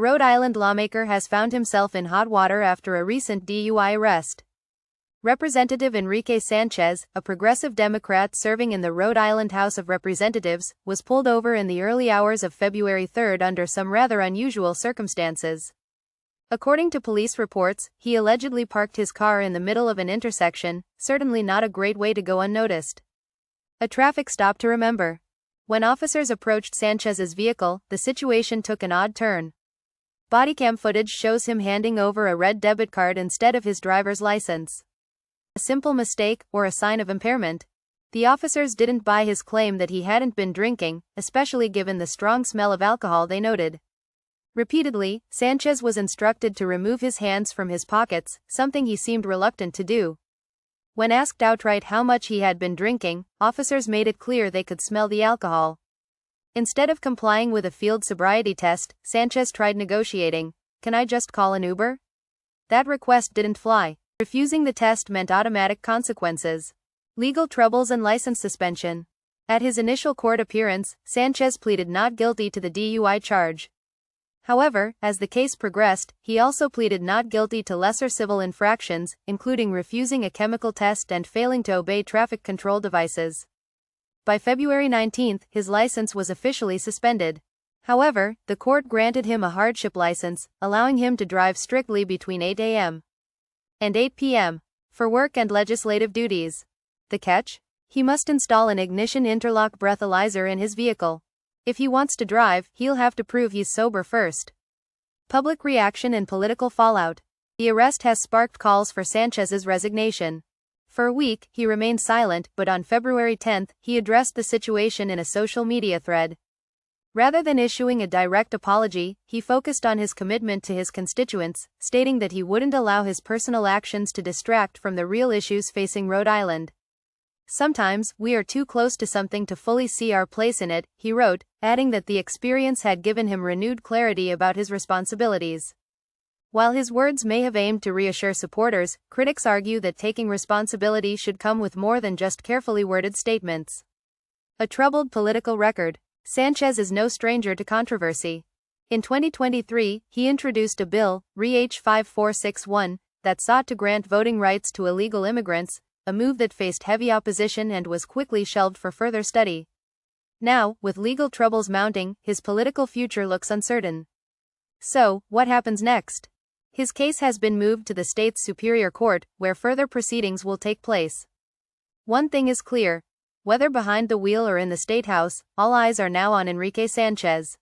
Rhode Island lawmaker has found himself in hot water after a recent DUI arrest. Representative Enrique Sanchez, a progressive Democrat serving in the Rhode Island House of Representatives, was pulled over in the early hours of February 3 under some rather unusual circumstances. According to police reports, he allegedly parked his car in the middle of an intersection, certainly not a great way to go unnoticed. A traffic stop to remember. When officers approached Sanchez's vehicle, the situation took an odd turn. Bodycam footage shows him handing over a red debit card instead of his driver's license. A simple mistake, or a sign of impairment? The officers didn't buy his claim that he hadn't been drinking, especially given the strong smell of alcohol they noted. Repeatedly, Sanchez was instructed to remove his hands from his pockets, something he seemed reluctant to do. When asked outright how much he had been drinking, officers made it clear they could smell the alcohol. Instead of complying with a field sobriety test, Sanchez tried negotiating. "Can I just call an Uber?" That request didn't fly. Refusing the test meant automatic consequences. Legal troubles and license suspension. At his initial court appearance, Sanchez pleaded not guilty to the DUI charge. However, as the case progressed, he also pleaded not guilty to lesser civil infractions, including refusing a chemical test and failing to obey traffic control devices. By February 19, his license was officially suspended. However, the court granted him a hardship license, allowing him to drive strictly between 8 a.m. and 8 p.m. for work and legislative duties. The catch? He must install an ignition interlock breathalyzer in his vehicle. If he wants to drive, he'll have to prove he's sober first. Public reaction and political fallout. The arrest has sparked calls for Sanchez's resignation. For a week, he remained silent, but on February 10, he addressed the situation in a social media thread. Rather than issuing a direct apology, he focused on his commitment to his constituents, stating that he wouldn't allow his personal actions to distract from the real issues facing Rhode Island. "Sometimes, we are too close to something to fully see our place in it," he wrote, adding that the experience had given him renewed clarity about his responsibilities. While his words may have aimed to reassure supporters, critics argue that taking responsibility should come with more than just carefully worded statements. A troubled political record. Sanchez is no stranger to controversy. In 2023, he introduced a bill, REH 5461, that sought to grant voting rights to illegal immigrants, a move that faced heavy opposition and was quickly shelved for further study. Now, with legal troubles mounting, his political future looks uncertain. So, what happens next? His case has been moved to the state's Superior Court, where further proceedings will take place. One thing is clear. Whether behind the wheel or in the State House, all eyes are now on Enrique Sanchez.